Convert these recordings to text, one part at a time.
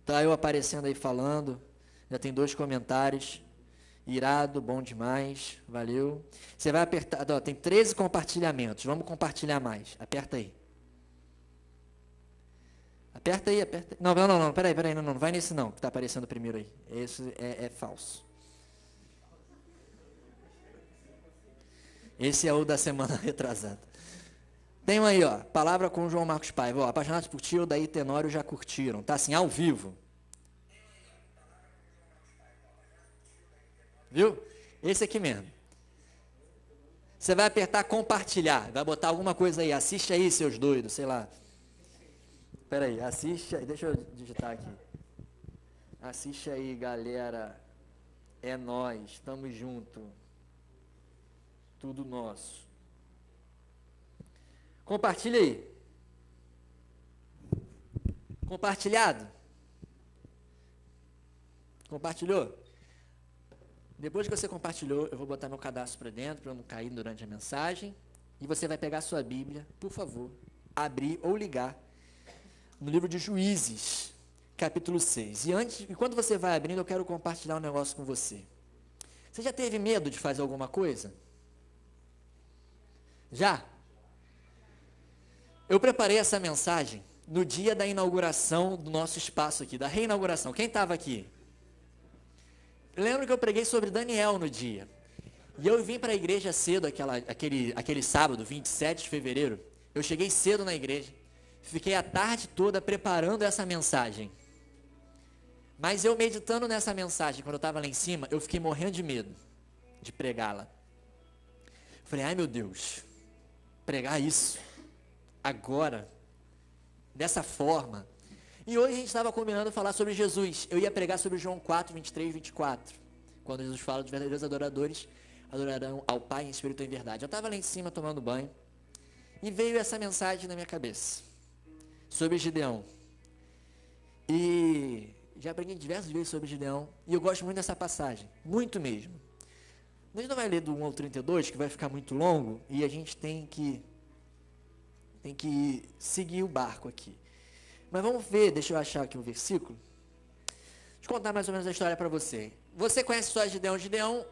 Tá eu aparecendo aí falando. Já tem 2 comentários. Irado, bom demais. Valeu. Você vai apertar. Ó, tem 13 compartilhamentos. Vamos compartilhar mais. Aperta aí. Aperta aí, aperta aí. Não. Peraí. Não vai nesse não, que está aparecendo primeiro aí. Esse é falso. Esse é o da semana retrasada. Tem um aí, ó. Palavra com João Marcos Paiva. Ó, apaixonados por ti, Odaí Tenório já curtiram. Tá assim, ao vivo. Viu? Esse aqui mesmo. Você vai apertar compartilhar. Vai botar alguma coisa aí. Assiste aí, seus doidos, sei lá. Espera aí, assiste aí. Deixa eu digitar aqui. Assiste aí, galera. É nós. Tamo junto. Tudo nosso. Compartilha aí. Compartilhado? Compartilhou? Depois que você compartilhou, eu vou botar meu cadastro para dentro, para eu não cair durante a mensagem. E você vai pegar a sua Bíblia, por favor, abrir ou ligar no livro de Juízes, capítulo 6. E quando você vai abrindo, eu quero compartilhar um negócio com você. Você já teve medo de fazer alguma coisa? Já? Eu preparei essa mensagem no dia da inauguração do nosso espaço aqui, da reinauguração. Quem estava aqui? Eu lembro que eu preguei sobre Daniel no dia. E eu vim para a igreja cedo, aquele sábado, 27 de fevereiro. Eu cheguei cedo na igreja. Fiquei a tarde toda preparando essa mensagem. Mas eu meditando nessa mensagem, quando eu estava lá em cima, eu fiquei morrendo de medo de pregá-la. Falei, ai meu Deus, pregar isso, agora, dessa forma. E hoje a gente estava combinando falar sobre Jesus. Eu ia pregar sobre João 4, 23, 24. Quando Jesus fala dos verdadeiros adoradores, adorarão ao Pai em espírito e em verdade. Eu estava lá em cima tomando banho, e veio essa mensagem na minha cabeça, sobre Gideão. E já preguei diversas vezes sobre Gideão, e eu gosto muito dessa passagem, muito mesmo. A gente não vai ler do 1 ao 32, que vai ficar muito longo, e a gente tem que seguir o barco aqui. Mas vamos ver, deixa eu achar aqui o versículo. Deixa eu contar mais ou menos a história para você. Você conhece a história de Gideão? Gideão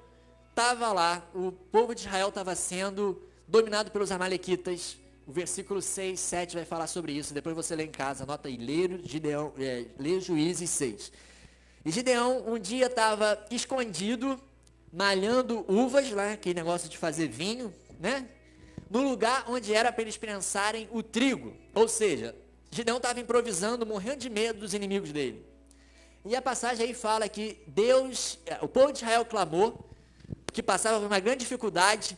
estava lá, o povo de Israel estava sendo dominado pelos amalequitas. O versículo 6, 7 vai falar sobre isso. Depois você lê em casa, anota aí, lê Juízes 6. E Gideão um dia estava escondido, malhando uvas, lá, aquele negócio de fazer vinho, né? No lugar onde era para eles prensarem o trigo. Ou seja, Gideão estava improvisando, morrendo de medo dos inimigos dele. E a passagem aí fala que o povo de Israel clamou, que passava por uma grande dificuldade,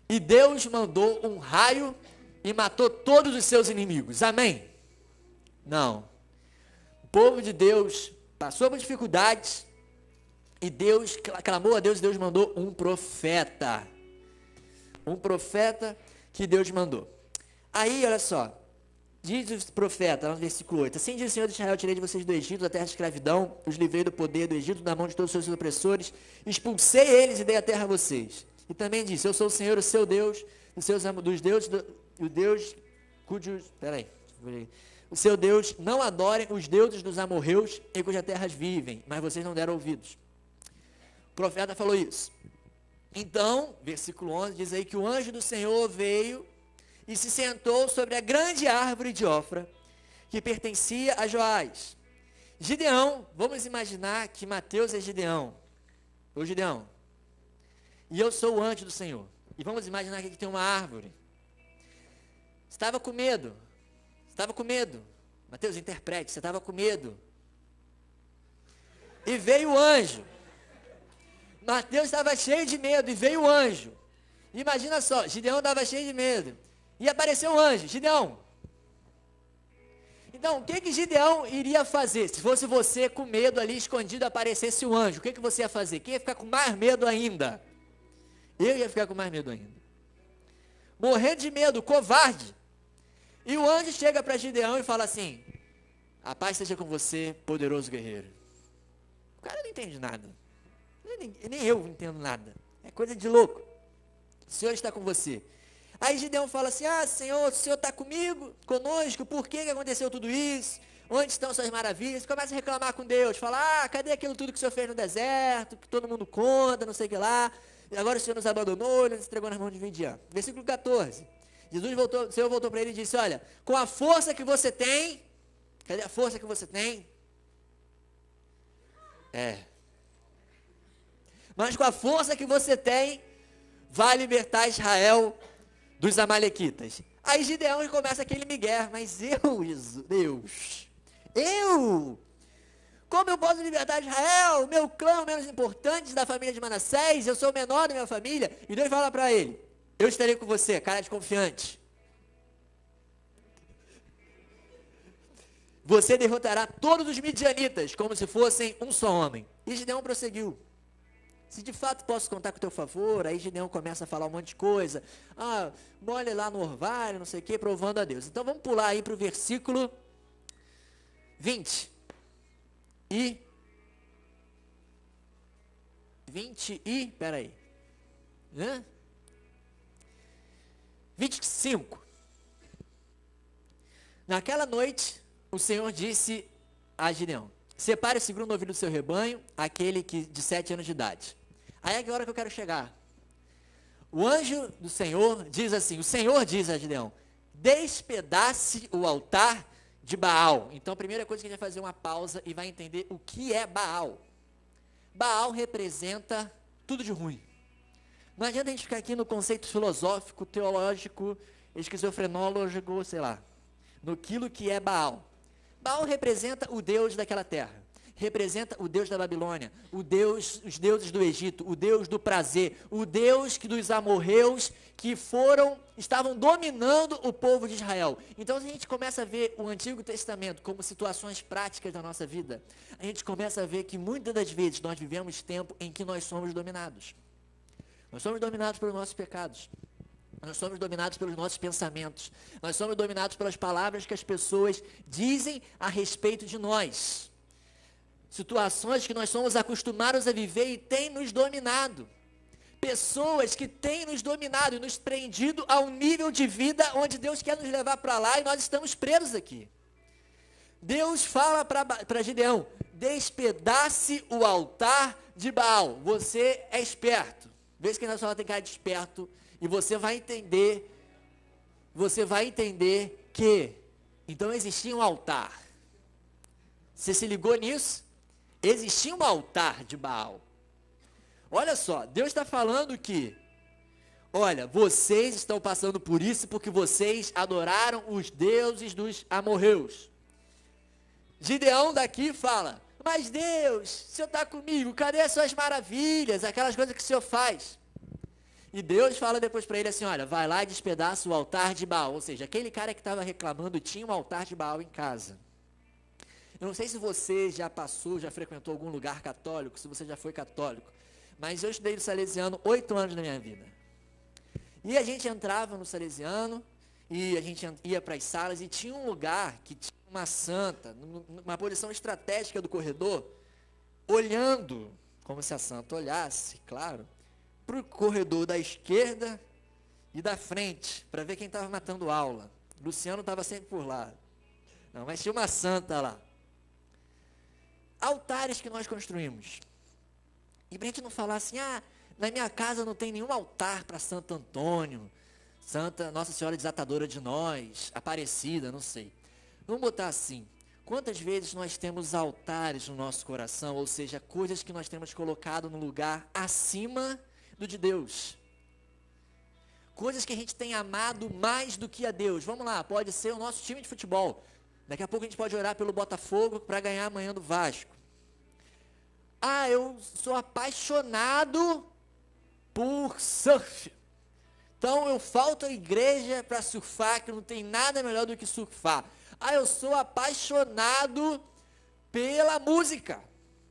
e Deus mandou um raio e matou todos os seus inimigos. Amém? Não. O povo de Deus passou por dificuldades, e Deus clamou a Deus, e Deus mandou um profeta. Um profeta que Deus mandou. Aí, olha só. Diz o profeta, lá no versículo 8, assim diz o Senhor de Israel, tirei de vocês do Egito, da terra de escravidão, os livrei do poder do Egito, da mão de todos os seus opressores, expulsei eles e dei a terra a vocês. E também disse, eu sou o Senhor, o seu Deus, o seu Deus, não adorem os deuses dos amorreus em cujas terras vivem, mas vocês não deram ouvidos. O profeta falou isso. Então, versículo 11, diz aí que o anjo do Senhor veio e se sentou sobre a grande árvore de Ofra, que pertencia a Joás. Gideão, vamos imaginar que Mateus é Gideão. Ô Gideão, e eu sou o anjo do Senhor. E vamos imaginar que aqui tem uma árvore. Estava com medo. Mateus, interprete, você estava com medo. E veio o anjo. Mateus estava cheio de medo e veio o anjo. Imagina só, Gideão estava cheio de medo. E apareceu um anjo, Gideão. Então, o que Gideão iria fazer? Se fosse você com medo ali, escondido, aparecesse o anjo, o que você ia fazer? Quem ia ficar com mais medo ainda? Eu ia ficar com mais medo ainda. Morrendo de medo, covarde. E o anjo chega para Gideão e fala assim, a paz seja com você, poderoso guerreiro. O cara não entende nada. Nem eu entendo nada. É coisa de louco. O Senhor está com você. Aí Gideão fala assim, Senhor, o Senhor está comigo, conosco, por que aconteceu tudo isso? Onde estão suas maravilhas? E começa a reclamar com Deus. Fala, cadê aquilo tudo que o Senhor fez no deserto, que todo mundo conta, não sei o que lá. E agora o Senhor nos abandonou, Ele nos entregou nas mãos de Midian. Versículo 14. O Senhor voltou para ele e disse, olha, com a força que você tem, cadê a força que você tem? Mas com a força que você tem, vai libertar Israel dos amalequitas. Aí Gideão começa aquele migué, mas Deus, como eu posso libertar Israel? Meu clã é o menos importante da família de Manassés, eu sou o menor da minha família. E Deus fala para ele, eu estarei com você, cara de confiante. Você derrotará todos os midianitas, como se fossem um só homem. E Gideão prosseguiu. Se de fato posso contar com o teu favor, aí Gideão começa a falar um monte de coisa. Molhe lá no orvalho, não sei o que, provando a Deus. Então vamos pular aí para o versículo 20. 25. Naquela noite, o Senhor disse a Gideão, separe o segundo novilho do seu rebanho, aquele de 7 anos de idade. Aí é a hora que eu quero chegar. O anjo do Senhor diz assim, o Senhor diz a Gideão, despedace o altar de Baal. Então a primeira coisa que a gente vai fazer uma pausa e vai entender o que é Baal. Baal representa tudo de ruim. Não adianta a gente ficar aqui no conceito filosófico, teológico, esquizofrenólogo, sei lá, no que é Baal. Baal representa o Deus daquela terra. Representa o Deus da Babilônia, os deuses do Egito, o Deus do prazer, o Deus dos amorreus que estavam dominando o povo de Israel. Então, se a gente começa a ver o Antigo Testamento como situações práticas da nossa vida, a gente começa a ver que muitas das vezes nós vivemos tempo em que nós somos dominados. Nós somos dominados pelos nossos pecados. Nós somos dominados pelos nossos pensamentos. Nós somos dominados pelas palavras que as pessoas dizem a respeito de nós. Situações que nós somos acostumados a viver e têm nos dominado. Pessoas que têm nos dominado e nos prendido a um nível de vida onde Deus quer nos levar para lá e nós estamos presos aqui. Deus fala para Gideão, despedace o altar de Baal. Você é esperto. Vê que na sua tem cara de esperto e você vai entender que então existia um altar. Você se ligou nisso? Existia um altar de Baal. Olha só, Deus está falando que, olha, vocês estão passando por isso porque vocês adoraram os deuses dos amorreus. Gideão daqui fala, mas Deus, o Senhor está comigo, cadê as suas maravilhas, aquelas coisas que o Senhor faz? E Deus fala depois para ele assim, olha, vai lá e despedaça o altar de Baal. Ou seja, aquele cara que estava reclamando tinha um altar de Baal em casa. Eu não sei se você já frequentou algum lugar católico, se você já foi católico, mas eu estudei no Salesiano 8 anos na minha vida. E a gente entrava no Salesiano, e a gente ia para as salas, e tinha um lugar que tinha uma santa, numa posição estratégica do corredor, olhando, como se a santa olhasse, claro, para o corredor da esquerda e da frente, para ver quem estava matando aula. Luciano estava sempre por lá. Não, mas tinha uma santa lá. Altares que nós construímos. E para a gente não falar assim, na minha casa não tem nenhum altar para Santo Antônio, Santa Nossa Senhora Desatadora de Nós, Aparecida, não sei. Vamos botar assim, quantas vezes nós temos altares no nosso coração, ou seja, coisas que nós temos colocado no lugar acima do de Deus. Coisas que a gente tem amado mais do que a Deus. Vamos lá, pode ser o nosso time de futebol. Daqui a pouco a gente pode orar pelo Botafogo para ganhar amanhã do Vasco. Eu sou apaixonado por surf. Então eu falto à igreja para surfar, que não tem nada melhor do que surfar. Eu sou apaixonado pela música.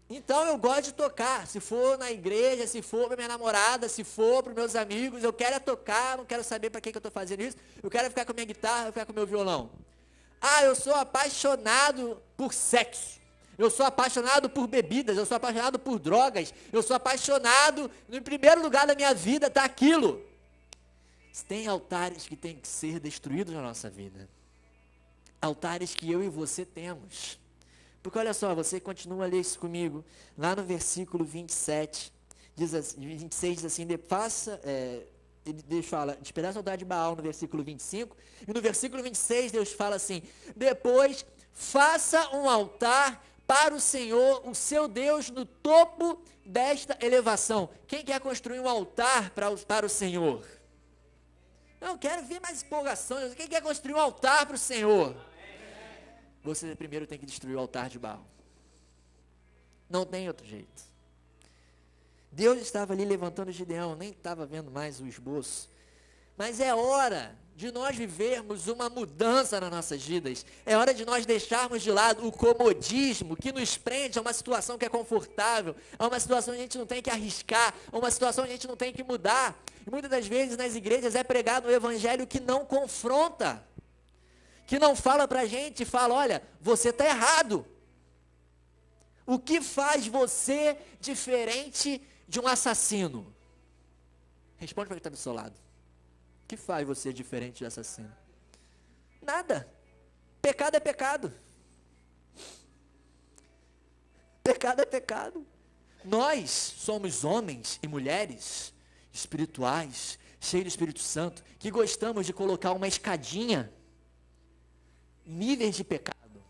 Então eu gosto de tocar. Se for na igreja, se for para minha namorada, se for para os meus amigos, eu quero tocar, não quero saber para que eu estou fazendo isso. Eu quero ficar com a minha guitarra, eu quero ficar com o meu violão. Eu sou apaixonado por sexo. Eu sou apaixonado por bebidas, eu sou apaixonado por drogas, eu sou apaixonado, no primeiro lugar da minha vida está aquilo. Tem altares que têm que ser destruídos na nossa vida. altares que eu e você temos. Porque olha só, você continua a ler isso comigo, lá no versículo 27, 26 diz assim, Deus fala, despedaça o altar de Baal no versículo 25, e no versículo 26 Deus fala assim, depois faça um altar para o Senhor, o seu Deus, no topo desta elevação. Quem quer construir um altar para o Senhor? Não, quero ver mais empolgação. Quem quer construir um altar para o Senhor? Você primeiro tem que destruir o altar de Baal. Não tem outro jeito. Deus estava ali levantando Gideão, nem estava vendo mais o esboço. Mas é hora de nós vivermos uma mudança nas nossas vidas. É hora de nós deixarmos de lado o comodismo que nos prende a uma situação que é confortável, a uma situação que a gente não tem que arriscar, a uma situação que a gente não tem que mudar. E muitas das vezes nas igrejas é pregado um evangelho que não confronta, que não fala pra gente, fala, olha, você está errado. O que faz você diferente de um assassino? Responde para quem está do seu lado. O que faz você diferente de assassino? Nada. Pecado é pecado. Pecado é pecado. Nós somos homens e mulheres espirituais, cheios do Espírito Santo, que gostamos de colocar uma escadinha, níveis de pecado.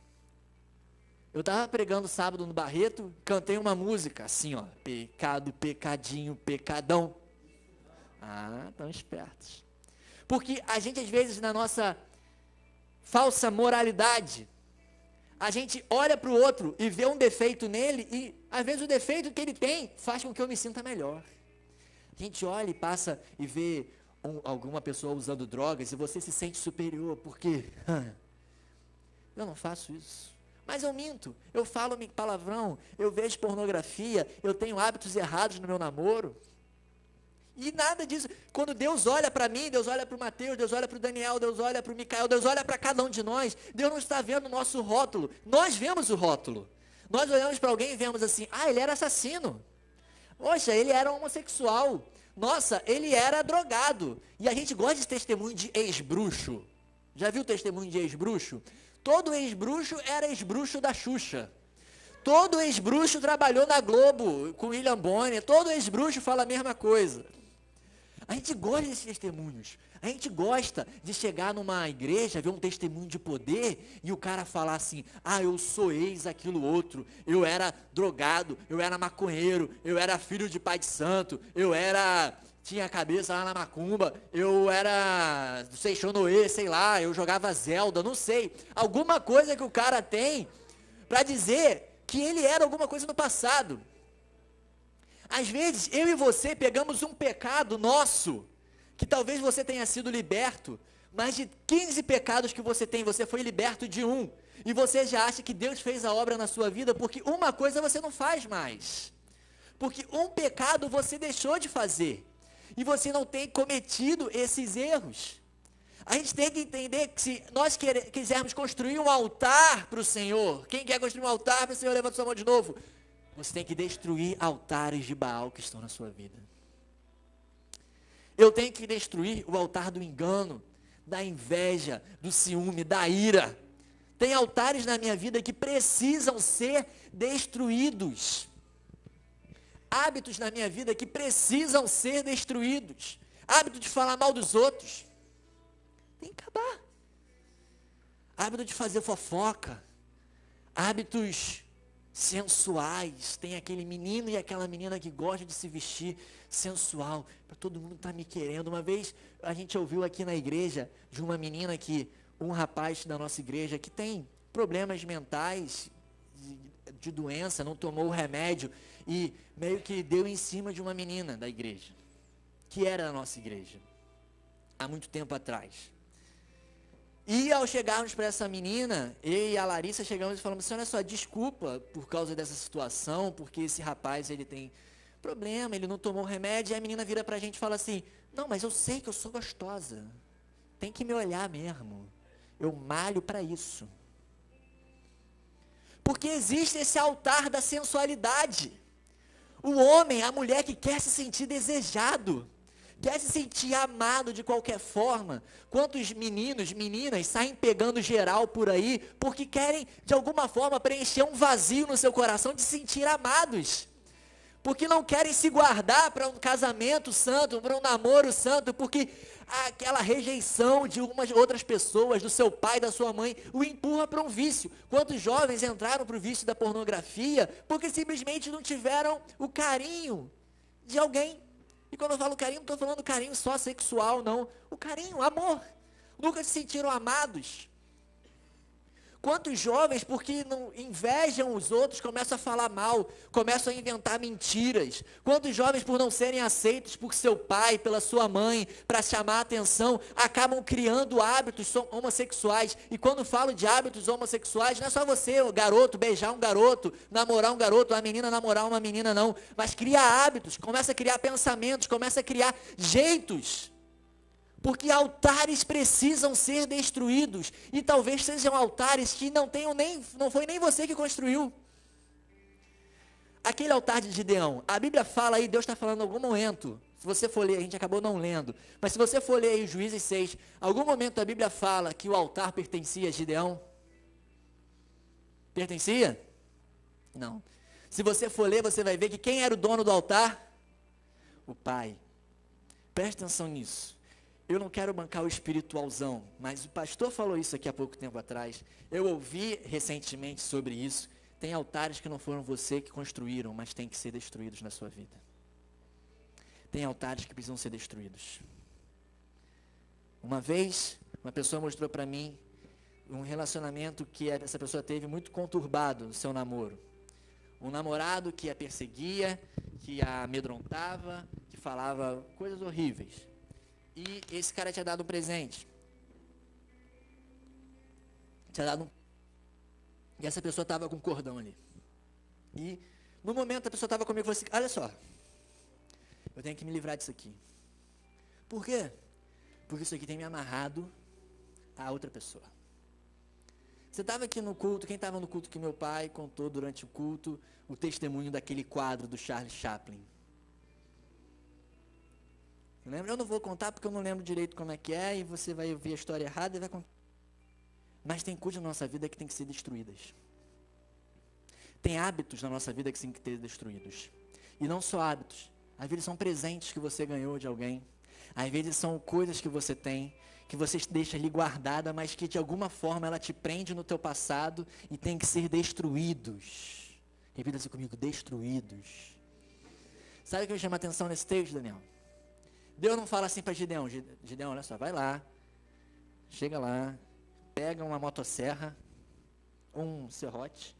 Eu estava pregando sábado no Barreto, cantei uma música assim, ó, pecado, pecadinho, pecadão. Ah, estão espertos. Porque a gente às vezes na nossa falsa moralidade, a gente olha para o outro e vê um defeito nele e às vezes o defeito que ele tem faz com que eu me sinta melhor. A gente olha e passa e vê alguma pessoa usando drogas e você se sente superior, porque eu não faço isso. Mas eu minto, eu falo palavrão, eu vejo pornografia, eu tenho hábitos errados no meu namoro. E nada disso. Quando Deus olha para mim, Deus olha para o Mateus, Deus olha para o Daniel, Deus olha para o Micael, Deus olha para cada um de nós, Deus não está vendo o nosso rótulo. Nós vemos o rótulo. Nós olhamos para alguém e vemos assim, ele era assassino. Poxa, ele era homossexual. Nossa, ele era drogado. E a gente gosta de testemunho de ex-bruxo. Já viu o testemunho de ex-bruxo? Todo ex-bruxo era ex-bruxo da Xuxa. Todo ex-bruxo trabalhou na Globo com William Bonner. Todo ex-bruxo fala a mesma coisa. A gente gosta desses testemunhos. A gente gosta de chegar numa igreja, ver um testemunho de poder e o cara falar assim, eu sou ex aquilo outro, eu era drogado, eu era maconheiro, eu era filho de pai de santo, tinha a cabeça lá na macumba, eu era, Seixonoê, sei lá, eu jogava Zelda, não sei. Alguma coisa que o cara tem para dizer que ele era alguma coisa no passado. Às vezes, eu e você pegamos um pecado nosso, que talvez você tenha sido liberto, mas de 15 pecados que você tem, você foi liberto de um, e você já acha que Deus fez a obra na sua vida, porque uma coisa você não faz mais, porque um pecado você deixou de fazer, e você não tem cometido esses erros. A gente tem que entender que se nós quisermos construir um altar para o Senhor, quem quer construir um altar para o Senhor, levanta sua mão de novo. Você tem que destruir altares de Baal que estão na sua vida. Eu tenho que destruir o altar do engano, da inveja, do ciúme, da ira. Tem altares na minha vida que precisam ser destruídos. Hábitos na minha vida que precisam ser destruídos. Hábito de falar mal dos outros. Tem que acabar. Hábito de fazer fofoca. Hábitos sensuais. Tem aquele menino e aquela menina que gosta de se vestir sensual. Para todo mundo estar me querendo. Uma vez a gente ouviu aqui na igreja de uma menina um rapaz da nossa igreja que tem problemas mentais, de doença, não tomou o remédio e meio que deu em cima de uma menina da igreja, que era da nossa igreja, há muito tempo atrás. E ao chegarmos para essa menina, eu e a Larissa chegamos e falamos assim, olha só, desculpa por causa dessa situação, porque esse rapaz, ele tem problema, ele não tomou remédio, e a menina vira para a gente e fala assim, não, mas eu sei que eu sou gostosa, tem que me olhar mesmo, eu malho para isso. Porque existe esse altar da sensualidade. O homem, a mulher que quer se sentir desejado, quer se sentir amado de qualquer forma. Quantos meninos, meninas saem pegando geral por aí porque querem, de alguma forma, preencher um vazio no seu coração de se sentir amados. Porque não querem se guardar para um casamento santo, para um namoro santo, porque aquela rejeição de algumas outras pessoas, do seu pai, da sua mãe, o empurra para um vício. Quantos jovens entraram para o vício da pornografia porque simplesmente não tiveram o carinho de alguém? E quando eu falo carinho, não estou falando carinho só sexual, não. O carinho, o amor. Nunca se sentiram amados. Quantos jovens, porque não invejam os outros, começam a falar mal, começam a inventar mentiras. Quantos jovens, por não serem aceitos por seu pai, pela sua mãe, para chamar a atenção, acabam criando hábitos homossexuais. E quando falo de hábitos homossexuais, não é só você, o garoto, beijar um garoto, namorar um garoto, a menina namorar uma menina, não. Mas cria hábitos, começa a criar pensamentos, começa a criar jeitos. Porque altares precisam ser destruídos. E talvez sejam altares que não foi nem você que construiu. Aquele altar de Gideão, a Bíblia fala aí, Deus está falando em algum momento. Se você for ler, a gente acabou não lendo. Mas se você for ler aí Juízes 6, algum momento a Bíblia fala que o altar pertencia a Gideão? Pertencia? Não. Se você for ler, você vai ver que quem era o dono do altar? O pai. Preste atenção nisso. Eu não quero bancar o espiritualzão, mas o pastor falou isso aqui há pouco tempo atrás. Eu ouvi recentemente sobre isso. Tem altares que não foram você que construíram, mas têm que ser destruídos na sua vida. Tem altares que precisam ser destruídos. Uma vez, uma pessoa mostrou para mim um relacionamento que essa pessoa teve muito conturbado no seu namoro. Um namorado que a perseguia, que a amedrontava, que falava coisas horríveis. E esse cara tinha dado um presente. E essa pessoa estava com um cordão ali. E no momento a pessoa estava comigo e falou assim, olha só, eu tenho que me livrar disso aqui. Por quê? Porque isso aqui tem me amarrado a outra pessoa. Você estava aqui no culto, quem estava no culto que meu pai contou durante o culto, o testemunho daquele quadro do Charles Chaplin. Lembra? Eu não vou contar porque eu não lembro direito como é que é, e você vai ouvir a história errada e vai contar. Mas tem coisas na nossa vida que tem que ser destruídas. Tem hábitos na nossa vida que tem que ser destruídos. E não só hábitos. Às vezes são presentes que você ganhou de alguém. Às vezes são coisas que você tem, que você deixa ali guardada, mas que de alguma forma ela te prende no teu passado e tem que ser destruídos. Repita assim comigo, destruídos. Sabe o que me chama a atenção nesse texto, Daniel? Deus não fala assim para Gideão, Gideão, olha só, vai lá, chega lá, pega uma motosserra, um serrote,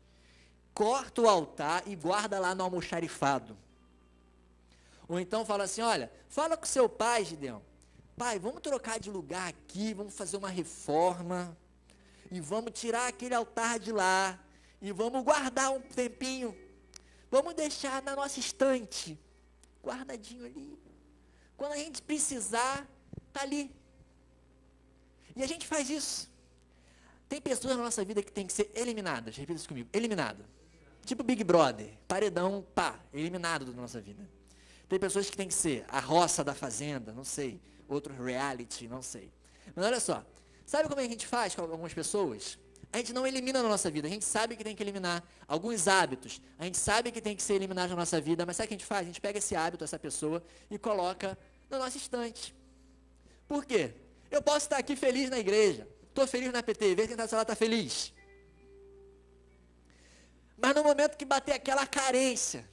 corta o altar e guarda lá no almoxarifado. Ou então fala assim, olha, fala com seu pai, Gideão, pai, vamos trocar de lugar aqui, vamos fazer uma reforma, e vamos tirar aquele altar de lá, e vamos guardar um tempinho, vamos deixar na nossa estante, guardadinho ali. Quando a gente precisar, está ali. E a gente faz isso. Tem pessoas na nossa vida que tem que ser eliminadas. Repita isso comigo. Eliminado. Tipo Big Brother. Paredão, pá. Eliminado da nossa vida. Tem pessoas que tem que ser a roça da fazenda, não sei. Outro reality, não sei. Mas olha só. Sabe como é que a gente faz com algumas pessoas? A gente não elimina na nossa vida. A gente sabe que tem que eliminar alguns hábitos. A gente sabe que tem que ser eliminado na nossa vida. Mas sabe o que a gente faz? A gente pega esse hábito, essa pessoa, e coloca na nossa estante. Por quê? Eu posso estar aqui feliz na igreja. Estou feliz na PT. Vê quem está está feliz. Mas no momento que bater aquela carência,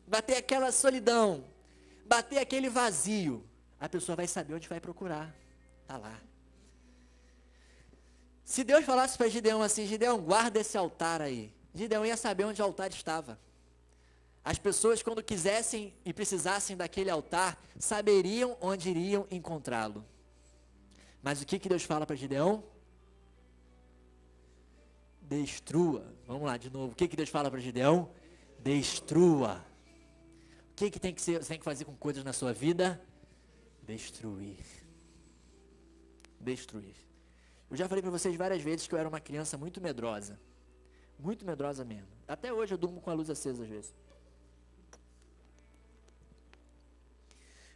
bater aquela solidão, bater aquele vazio, a pessoa vai saber onde vai procurar. Está lá. Se Deus falasse para Gideão assim, Gideão, guarda esse altar aí. Gideão ia saber onde o altar estava. As pessoas, quando quisessem e precisassem daquele altar, saberiam onde iriam encontrá-lo. Mas o que Deus fala para Gideão? Destrua. Vamos lá de novo. O que Deus fala para Gideão? Destrua. O que tem que ser, você tem que fazer com coisas na sua vida? Destruir. Destruir. Eu já falei para vocês várias vezes que eu era uma criança muito medrosa. Muito medrosa mesmo. Até hoje eu durmo com a luz acesa às vezes.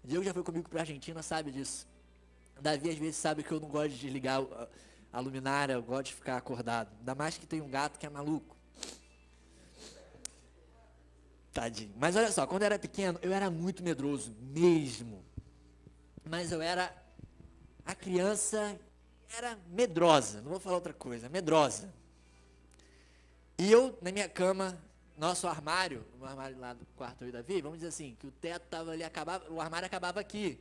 Diego já foi comigo pra Argentina, sabe disso. Davi às vezes sabe que eu não gosto de desligar a luminária, eu gosto de ficar acordado. Ainda mais que tem um gato que é maluco. Tadinho. Mas olha só, quando eu era pequeno, eu era muito medroso, mesmo. Mas eu era a criança, era medrosa, não vou falar outra coisa, medrosa. E eu, na minha cama, nosso armário, o armário lá do quarto do Davi, vamos dizer assim, que o teto estava ali, o armário acabava aqui.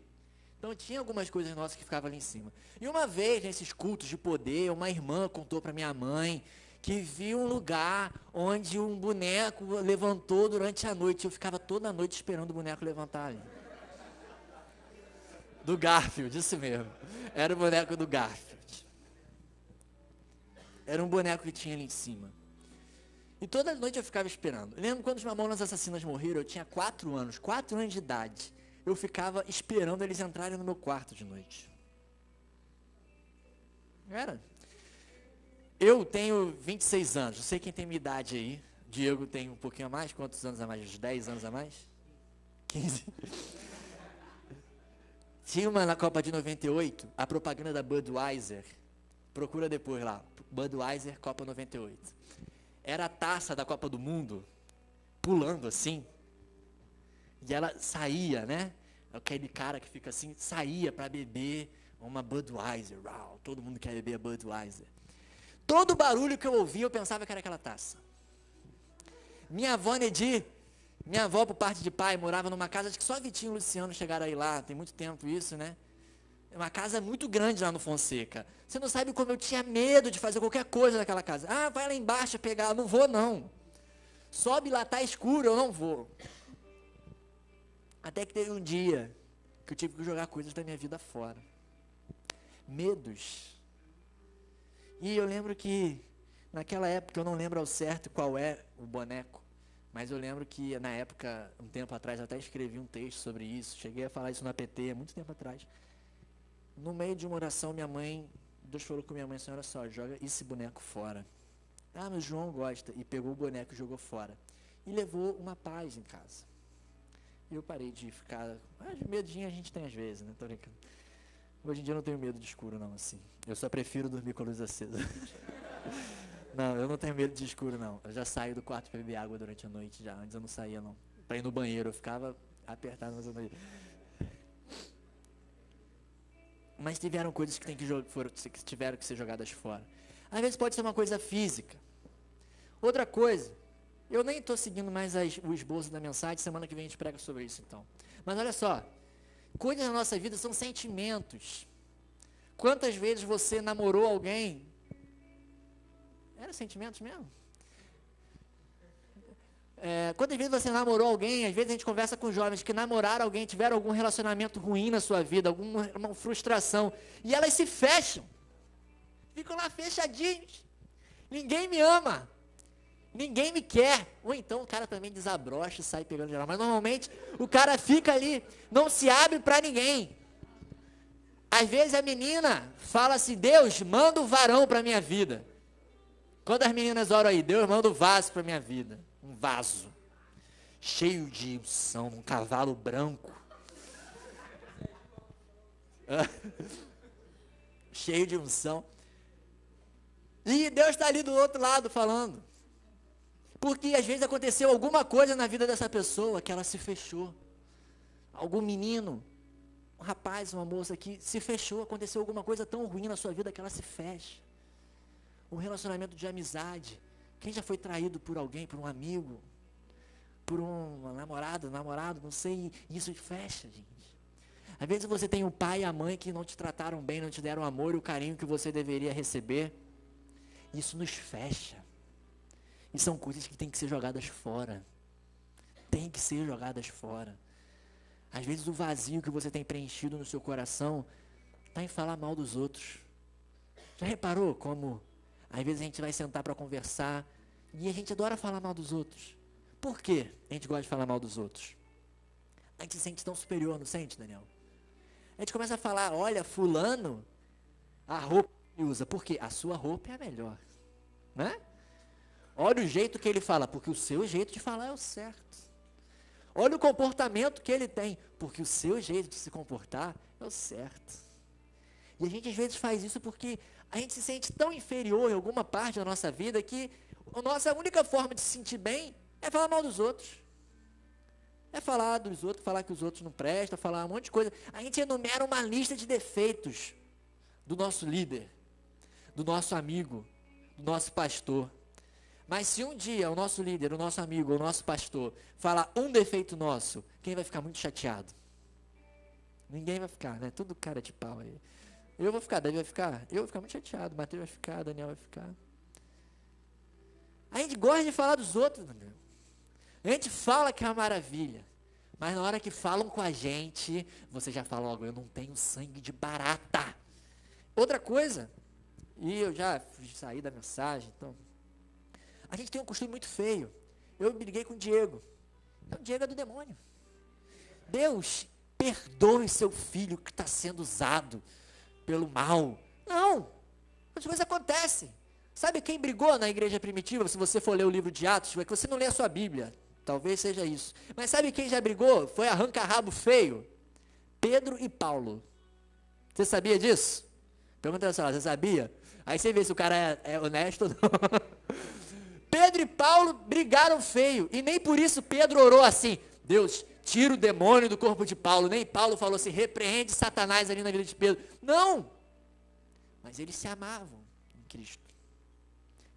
Então tinha algumas coisas nossas que ficavam ali em cima. E uma vez, nesses cultos de poder, uma irmã contou para minha mãe que viu um lugar onde um boneco levantou durante a noite. Eu ficava toda a noite esperando o boneco levantar ali. Do Garfield, isso mesmo. Era o boneco do Garfield. Era um boneco que tinha ali em cima. E toda noite eu ficava esperando. Eu lembro quando os Mamonas Assassinas morreram, eu tinha 4 anos de idade. Eu ficava esperando eles entrarem no meu quarto de noite. Eu tenho 26 anos, não sei quem tem minha idade aí. Diego tem um pouquinho a mais, quantos anos a mais? Uns 10 anos a mais? 15? Tinha uma na Copa de 98, a propaganda da Budweiser. Procura depois lá, Budweiser Copa 98. Era a taça da Copa do Mundo, pulando assim. E ela saía, né? Aquele cara que fica assim, saía para beber uma Budweiser. Uau, todo mundo quer beber a Budweiser. Todo barulho que eu ouvia, eu pensava que era aquela taça. Minha avó Nedir, minha avó por parte de pai, morava numa casa, acho que só Vitinho e Luciano chegaram aí lá, tem muito tempo isso, né? É uma casa muito grande lá no Fonseca. Você não sabe como eu tinha medo de fazer qualquer coisa naquela casa. Ah, vai lá embaixo pegar, eu não vou não. Sobe lá, tá escuro, eu não vou. Até que teve um dia que eu tive que jogar coisas da minha vida fora. Medos. E eu lembro que, naquela época, eu não lembro ao certo qual é o boneco, mas eu lembro que, na época, um tempo atrás, eu até escrevi um texto sobre isso, cheguei a falar isso na PT, muito tempo atrás. No meio de uma oração, Deus falou com minha mãe assim, olha só, joga esse boneco fora. Ah, mas João gosta, e pegou o boneco e jogou fora. E levou uma paz em casa. E eu parei de ficar, medinho a gente tem às vezes, né, tô brincando. Hoje em dia eu não tenho medo de escuro não, assim. Eu só prefiro dormir com a luz acesa. Não, eu não tenho medo de escuro não. Eu já saio do quarto para beber água durante a noite já. Antes eu não saía não. Para ir no banheiro, eu ficava apertado, mas eu não ia. Mas tiveram coisas que tiveram que ser jogadas fora. Às vezes pode ser uma coisa física. Outra coisa, eu nem estou seguindo mais o esboço da mensagem, semana que vem a gente prega sobre isso então. Mas olha só, coisas na nossa vida são sentimentos. Quantas vezes você namorou alguém? Era sentimentos mesmo? Quantas vezes você namorou alguém? Às vezes a gente conversa com jovens que namoraram alguém, tiveram algum relacionamento ruim na sua vida, alguma frustração, e elas se fecham. Ficam lá fechadinhos. Ninguém me ama. Ninguém me quer. Ou então o cara também desabrocha e sai pegando geral. Mas normalmente o cara fica ali, não se abre para ninguém. Às vezes a menina fala assim, Deus, manda um varão para minha vida. Quando as meninas oram aí, Deus manda um vaso para minha vida. Um vaso. Cheio de unção, um cavalo branco. Cheio de unção. E Deus está ali do outro lado falando. Porque às vezes aconteceu alguma coisa na vida dessa pessoa que ela se fechou. Algum menino, um rapaz, uma moça que se fechou, aconteceu alguma coisa tão ruim na sua vida que ela se fecha. Um relacionamento de amizade. Quem já foi traído por alguém, por um amigo, por um namorado, não sei, isso fecha, gente. Às vezes você tem o pai e a mãe que não te trataram bem, não te deram o amor e o carinho que você deveria receber. Isso nos fecha. E são coisas que têm que ser jogadas fora. Tem que ser jogadas fora. Às vezes o vazio que você tem preenchido no seu coração está em falar mal dos outros. Já reparou como às vezes a gente vai sentar para conversar e a gente adora falar mal dos outros? Por quê a gente gosta de falar mal dos outros? A gente se sente tão superior, não sente, Daniel? A gente começa a falar, olha, fulano, a roupa que usa. Por quê? A sua roupa é a melhor. Né? Olha o jeito que ele fala, porque o seu jeito de falar é o certo. Olha o comportamento que ele tem, porque o seu jeito de se comportar é o certo. E a gente às vezes faz isso porque a gente se sente tão inferior em alguma parte da nossa vida que a nossa única forma de se sentir bem é falar mal dos outros. É falar dos outros, falar que os outros não prestam, falar um monte de coisa. A gente enumera uma lista de defeitos do nosso líder, do nosso amigo, do nosso pastor. Mas se um dia o nosso líder, o nosso amigo, o nosso pastor falar um defeito nosso, quem vai ficar muito chateado? Ninguém vai ficar, né? Tudo cara de pau aí. Eu vou ficar, Davi vai ficar, eu vou ficar muito chateado, Mateus vai ficar, Daniel vai ficar. A gente gosta de falar dos outros, Daniel. A gente fala que é uma maravilha, mas na hora que falam com a gente, você já fala logo, eu não tenho sangue de barata. Outra coisa, e eu já saí da mensagem, então, a gente tem um costume muito feio. Eu briguei com o Diego. O Diego é do demônio. Deus, perdoe seu filho que está sendo usado pelo mal. Não, as coisas acontecem. Sabe quem brigou na igreja primitiva? Se você for ler o livro de Atos, é que você não lê a sua Bíblia. Talvez seja isso. Mas sabe quem já brigou? Foi arranca-rabo feio. Pedro e Paulo. Você sabia disso? Pergunta pra você, você sabia? Aí você vê se o cara é honesto ou não. Pedro e Paulo brigaram feio. E nem por isso Pedro orou assim, Deus, tira o demônio do corpo de Paulo. Nem Paulo falou assim, repreende Satanás ali na vida de Pedro. Não! Mas eles se amavam em Cristo.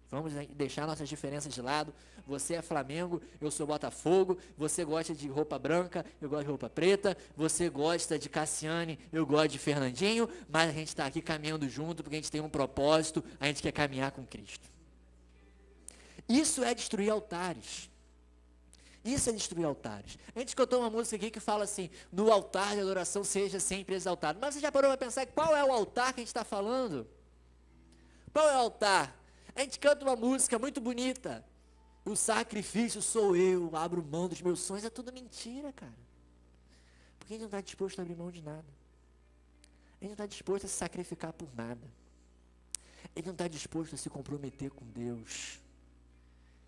Vamos deixar nossas diferenças de lado. Você é Flamengo, eu sou Botafogo. Você gosta de roupa branca, eu gosto de roupa preta. Você gosta de Cassiane, eu gosto de Fernandinho. Mas a gente está aqui caminhando junto porque a gente tem um propósito. A gente quer caminhar com Cristo. Isso é destruir altares. Isso é destruir altares. A gente escutou uma música aqui que fala assim, no altar de adoração seja sempre exaltado. Mas você já parou para pensar qual é o altar que a gente está falando? Qual é o altar? A gente canta uma música muito bonita. O sacrifício sou eu, abro mão dos meus sonhos. É tudo mentira, cara. Porque a gente não está disposto a abrir mão de nada. A gente não está disposto a se sacrificar por nada. A gente não está disposto a se comprometer com Deus.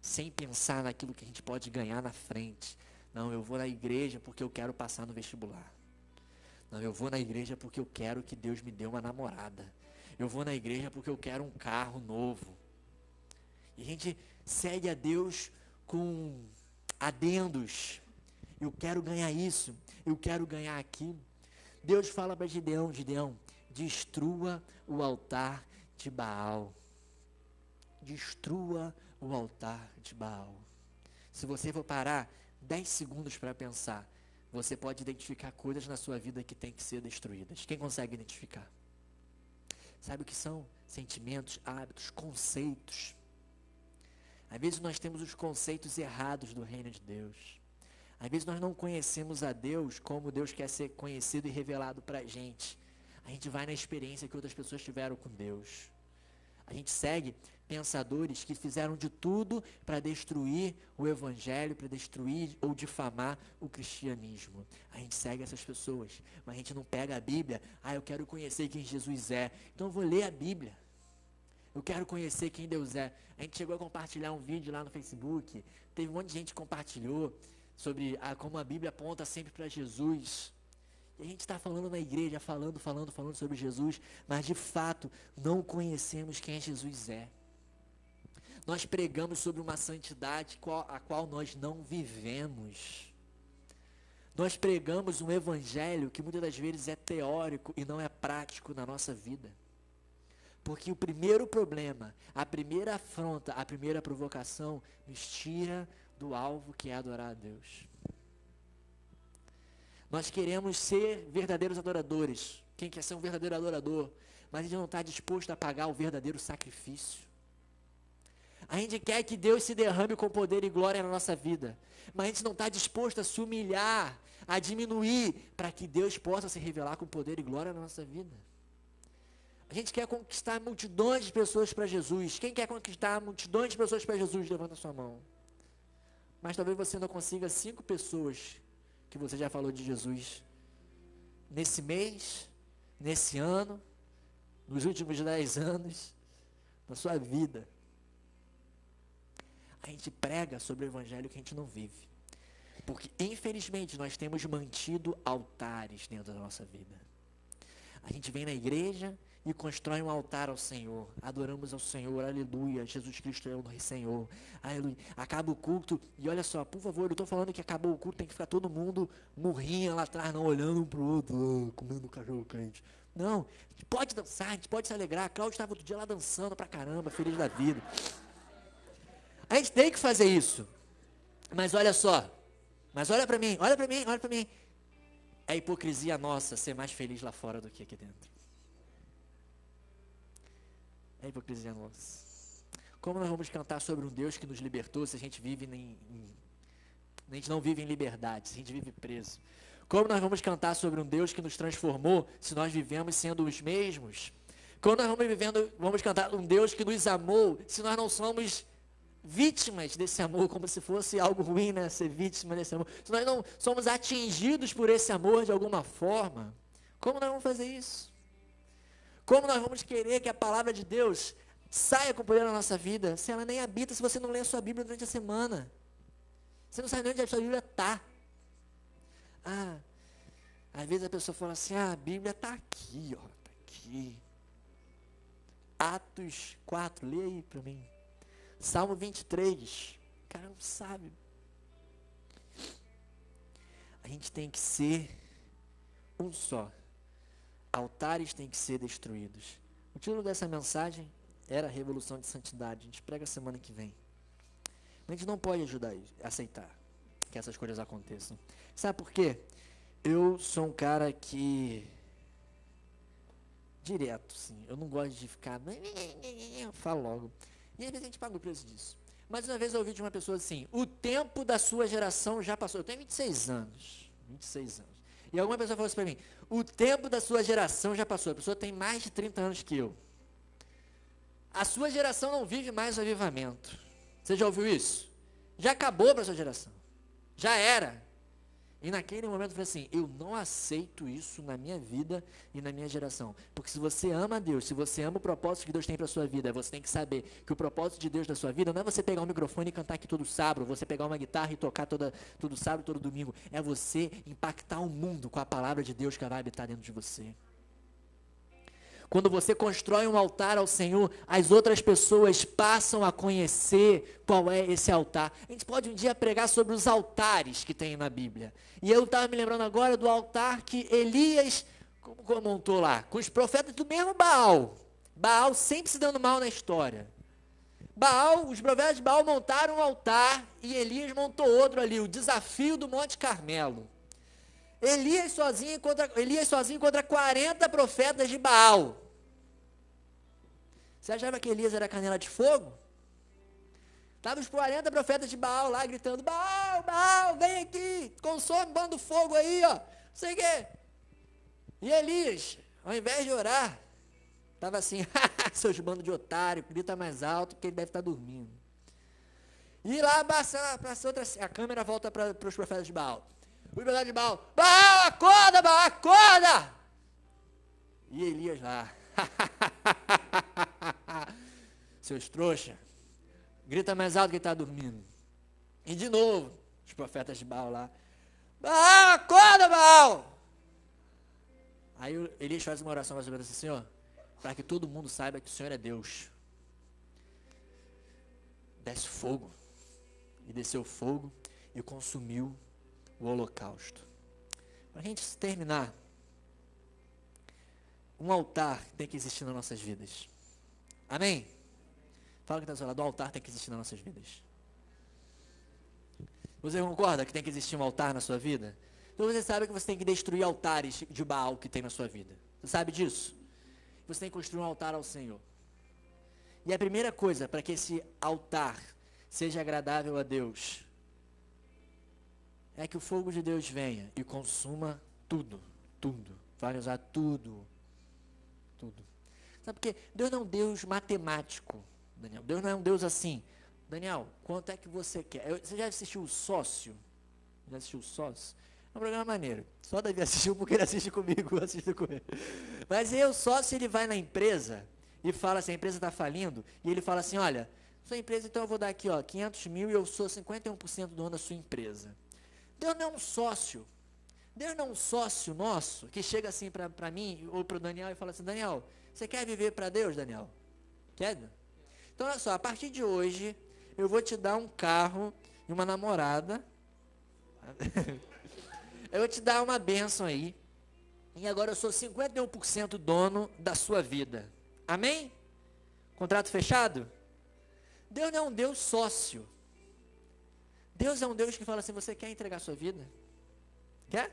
Sem pensar naquilo que a gente pode ganhar na frente. Não, eu vou na igreja porque eu quero passar no vestibular. Não, eu vou na igreja porque eu quero que Deus me dê uma namorada. Eu vou na igreja porque eu quero um carro novo. E a gente segue a Deus com adendos. Eu quero ganhar isso, eu quero ganhar aquilo. Deus fala para Gideão, Gideão, destrua o altar de Baal. Destrua o altar de Baal. Se você for parar 10 segundos para pensar, você pode identificar coisas na sua vida que tem que ser destruídas. Quem consegue identificar? Sabe o que são? Sentimentos, hábitos, conceitos. Às vezes nós temos os conceitos errados do reino de Deus. Às vezes nós não conhecemos a Deus como Deus quer ser conhecido e revelado para a gente. A gente vai na experiência que outras pessoas tiveram com Deus. A gente segue pensadores que fizeram de tudo para destruir o evangelho, para destruir ou difamar o cristianismo. A gente segue essas pessoas, mas a gente não pega a Bíblia. Eu quero conhecer quem Jesus é, então eu vou ler a Bíblia. Eu quero conhecer quem Deus é. A gente chegou a compartilhar um vídeo lá no Facebook, teve um monte de gente que compartilhou sobre como a Bíblia aponta sempre para Jesus. E a gente está falando na igreja, falando sobre Jesus, mas de fato não conhecemos quem Jesus é. Nós pregamos sobre uma santidade a qual nós não vivemos. Nós pregamos um evangelho que muitas das vezes é teórico e não é prático na nossa vida. Porque o primeiro problema, a primeira afronta, a primeira provocação nos tira do alvo que é adorar a Deus. Nós queremos ser verdadeiros adoradores. Quem quer ser um verdadeiro adorador? Mas a gente não está disposto a pagar o verdadeiro sacrifício. A gente quer que Deus se derrame com poder e glória na nossa vida. Mas a gente não está disposto a se humilhar, a diminuir, para que Deus possa se revelar com poder e glória na nossa vida. A gente quer conquistar multidões de pessoas para Jesus. Quem quer conquistar multidões de pessoas para Jesus? Levanta a sua mão. Mas talvez você não consiga 5 pessoas que você já falou de Jesus nesse mês, nesse ano, nos últimos 10 anos, na sua vida. A gente prega sobre o evangelho que a gente não vive. Porque, infelizmente, nós temos mantido altares dentro da nossa vida. A gente vem na igreja e constrói um altar ao Senhor. Adoramos ao Senhor, aleluia. Jesus Cristo é o Senhor, aleluia. Acaba o culto e olha só, por favor, eu estou falando que acabou o culto, tem que ficar todo mundo morrinha lá atrás, não olhando um para o outro, comendo cachorro quente. Não, a gente pode dançar, a gente pode se alegrar. A Cláudia estava outro dia lá dançando pra caramba, feliz da vida. A gente tem que fazer isso. Mas olha só, olha para mim. É hipocrisia nossa ser mais feliz lá fora do que aqui dentro. É hipocrisia nossa. Como nós vamos cantar sobre um Deus que nos libertou se a gente vive a gente não vive em liberdade, se a gente vive preso? Como nós vamos cantar sobre um Deus que nos transformou se nós vivemos sendo os mesmos? Como nós vamos cantar um Deus que nos amou se nós não somos vítimas desse amor, como se fosse algo ruim, né? Ser vítima desse amor. Se nós não somos atingidos por esse amor de alguma forma, como nós vamos fazer isso? Como nós vamos querer que a palavra de Deus saia com poder na nossa vida, se ela nem habita, se você não lê a sua Bíblia durante a semana? Você não sabe nem onde a sua Bíblia está. Às vezes a pessoa fala assim, a Bíblia está aqui, ó, está aqui. Atos 4, lê aí para mim. Salmo 23, o cara não sabe. A gente tem que ser um só. Altares têm que ser destruídos. O título dessa mensagem era Revolução de Santidade. A gente prega semana que vem. A gente não pode aceitar que essas coisas aconteçam. Sabe por quê? Eu sou um cara que... direto, sim. Eu não gosto de ficar... eu falo logo. E às vezes a gente paga o preço disso. Mas uma vez eu ouvi de uma pessoa assim, o tempo da sua geração já passou. Eu tenho 26 anos. E alguma pessoa falou assim para mim, o tempo da sua geração já passou. A pessoa tem mais de 30 anos que eu. A sua geração não vive mais o avivamento. Você já ouviu isso? Já acabou para a sua geração. Já era. E naquele momento eu falei assim, eu não aceito isso na minha vida e na minha geração. Porque se você ama Deus, se você ama o propósito que Deus tem para a sua vida, você tem que saber que o propósito de Deus da sua vida não é você pegar um microfone e cantar aqui todo sábado, você pegar uma guitarra e tocar todo sábado, todo domingo. É você impactar o mundo com a palavra de Deus que vai habitar dentro de você. Quando você constrói um altar ao Senhor, as outras pessoas passam a conhecer qual é esse altar. A gente pode um dia pregar sobre os altares que tem na Bíblia. E eu estava me lembrando agora do altar que Elias montou lá, com os profetas do mesmo Baal. Baal sempre se dando mal na história. Os profetas de Baal montaram um altar e Elias montou outro ali, o desafio do Monte Carmelo. Elias sozinho contra 40 profetas de Baal. Você achava que Elias era canela de fogo? Estavam os 40 profetas de Baal lá gritando, Baal, vem aqui, consome, bando fogo aí, ó, não sei o quê. E Elias, ao invés de orar, estava assim, seus bandos de otário, grita mais alto, porque ele deve estar dormindo. E lá a câmera volta para os profetas de Baal. O profeta de Baal, acorda, acorda! E Elias lá, seus trouxa, grita mais alto que ele está dormindo. E de novo, os profetas de Baal lá, acorda, Baal! Aí Elias faz uma oração mais ou menos assim, Senhor, para que todo mundo saiba que o Senhor é Deus. Desce fogo. E desceu fogo e consumiu o holocausto. Para a gente terminar, um altar tem que existir nas nossas vidas. Amém? Fala que está do seu lado, o altar tem que existir nas nossas vidas. Você concorda que tem que existir um altar na sua vida? Então você sabe que você tem que destruir altares de Baal que tem na sua vida. Você sabe disso? Você tem que construir um altar ao Senhor. E a primeira coisa para que esse altar seja agradável a Deus é que o fogo de Deus venha e consuma tudo. Vai usar tudo. Sabe por quê? Deus não é um Deus matemático, Daniel. Deus não é um Deus assim. Daniel, quanto é que você quer? Você já assistiu o Sócio? Já assistiu o Sócio? É um programa maneiro. Só Davi assistiu porque ele assiste comigo, eu assisto com ele. Mas o sócio, ele vai na empresa e fala assim, a empresa está falindo, e ele fala assim, olha, sua empresa, então eu vou dar aqui, ó, 500 mil e eu sou 51% dono da sua empresa. Deus não é um sócio. Deus não é um sócio nosso que chega assim para mim ou para o Daniel e fala assim: Daniel, você quer viver para Deus, Daniel? Quer? Então, olha só, a partir de hoje, eu vou te dar um carro e uma namorada. Eu vou te dar uma bênção aí. E agora eu sou 51% dono da sua vida. Amém? Contrato fechado? Deus não é um Deus sócio. Deus é um Deus que fala assim: você quer entregar a sua vida? Quer?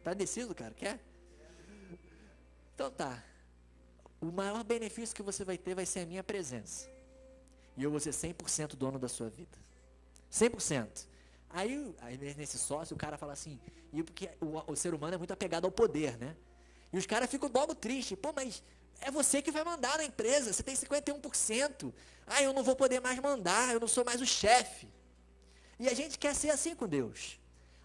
Tá decidido, cara? Quer? Então tá. O maior benefício que você vai ter vai ser a minha presença. E eu vou ser 100% dono da sua vida. 100%. Aí nesse sócio, o cara fala assim, e porque o ser humano é muito apegado ao poder, né? E os caras ficam logo tristes. Pô, mas é você que vai mandar na empresa, você tem 51%. Ah, eu não vou poder mais mandar, eu não sou mais o chefe. E a gente quer ser assim com Deus.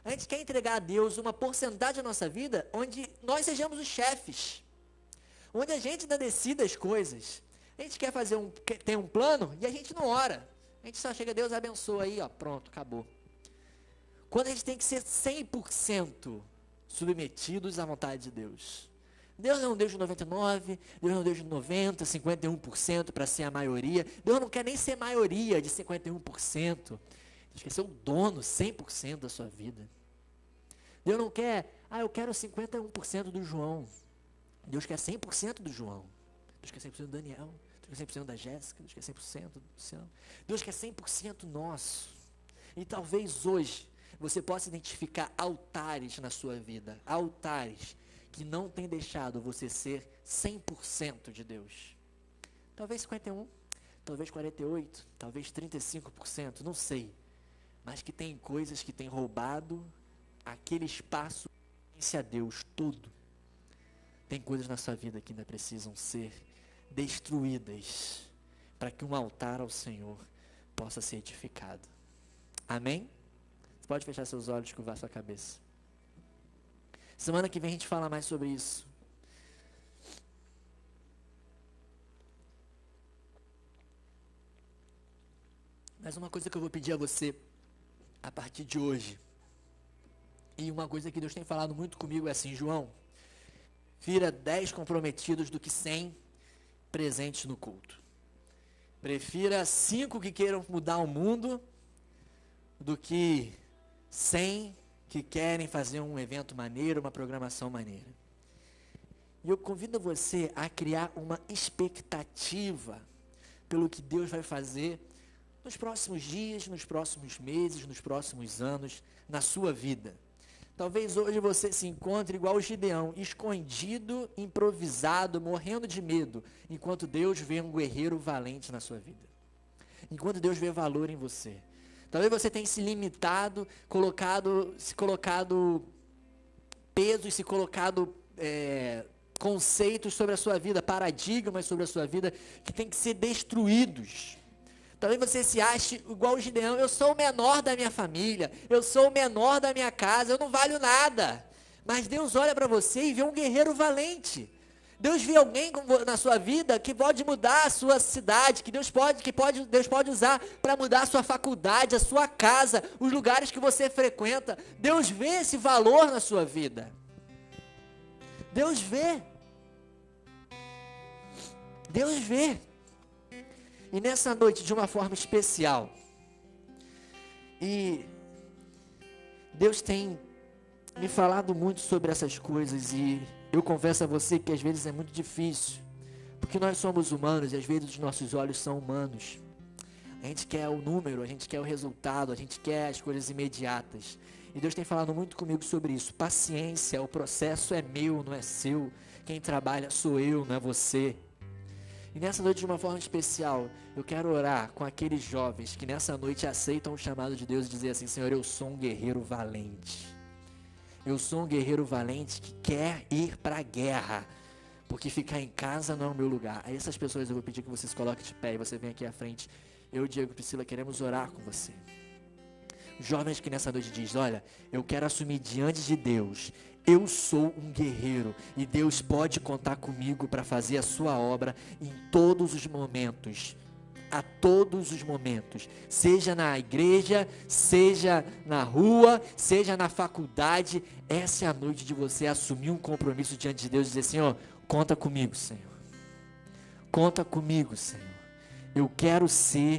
A gente quer entregar a Deus uma porcentagem da nossa vida onde nós sejamos os chefes. Onde a gente ainda decida as coisas. A gente quer tem um plano e a gente não ora. A gente só chega, Deus abençoa aí, ó, pronto, acabou. Quando a gente tem que ser 100% submetidos à vontade de Deus. Deus não é um Deus de 99%, Deus não é um Deus de 90%, 51% para ser a maioria. Deus não quer nem ser maioria de 51%. Deus quer ser o dono 100% da sua vida. Deus não quer, eu quero 51% do João. Deus quer 100% do João. Deus quer 100% do Daniel. Deus quer 100% da Jéssica. Deus quer 100% do Luciano. Deus quer 100% nosso. E talvez hoje você possa identificar altares na sua vida. Altares que não têm deixado você ser 100% de Deus. Talvez 51%, talvez 48%, talvez 35%, não sei. Mas que tem coisas que têm roubado aquele espaço a Deus todo. Tem coisas na sua vida que ainda precisam ser destruídas para que um altar ao Senhor possa ser edificado. Amém? Você pode fechar seus olhos e curvar sua cabeça. Semana que vem a gente fala mais sobre isso. Mas uma coisa que eu vou pedir a você a partir de hoje, e uma coisa que Deus tem falado muito comigo é assim: João, prefira 10 comprometidos do que 100 presentes no culto. Prefira 5 que queiram mudar o mundo do que 100 que querem fazer um evento maneiro, uma programação maneira. E eu convido você a criar uma expectativa pelo que Deus vai fazer nos próximos dias, nos próximos meses, nos próximos anos, na sua vida. Talvez hoje você se encontre igual o Gideão, escondido, improvisado, morrendo de medo, enquanto Deus vê um guerreiro valente na sua vida. Enquanto Deus vê valor em você. Talvez você tenha se limitado, se colocado pesos, se colocado conceitos sobre a sua vida, paradigmas sobre a sua vida, que tem que ser destruídos. Talvez você se ache igual o Gideão: eu sou o menor da minha família, eu sou o menor da minha casa, eu não valho nada. Mas Deus olha para você e vê um guerreiro valente. Deus vê alguém na sua vida que pode mudar a sua cidade, que Deus pode usar para mudar a sua faculdade, a sua casa, os lugares que você frequenta. Deus vê esse valor na sua vida. Deus vê. Deus vê. E nessa noite, de uma forma especial, e Deus tem me falado muito sobre essas coisas, e eu confesso a você que às vezes é muito difícil, porque nós somos humanos e às vezes os nossos olhos são humanos. A gente quer o número, a gente quer o resultado, a gente quer as coisas imediatas. E Deus tem falado muito comigo sobre isso. Paciência, o processo é meu, não é seu. Quem trabalha sou eu, não é você. E nessa noite, de uma forma especial, eu quero orar com aqueles jovens que nessa noite aceitam o chamado de Deus e dizer assim: Senhor, eu sou um guerreiro valente. Eu sou um guerreiro valente que quer ir para a guerra, porque ficar em casa não é o meu lugar. A essas pessoas eu vou pedir que você se coloque de pé e você vem aqui à frente. Eu, Diego e Priscila, queremos orar com você. Jovens que nessa noite diz: olha, eu quero assumir diante de Deus, eu sou um guerreiro e Deus pode contar comigo para fazer a sua obra em todos os momentos. a todos os momentos, seja na igreja, seja na rua, seja na faculdade. Essa é a noite de você assumir um compromisso diante de Deus e dizer assim, ó, conta comigo, Senhor. Conta comigo, Senhor. Eu quero ser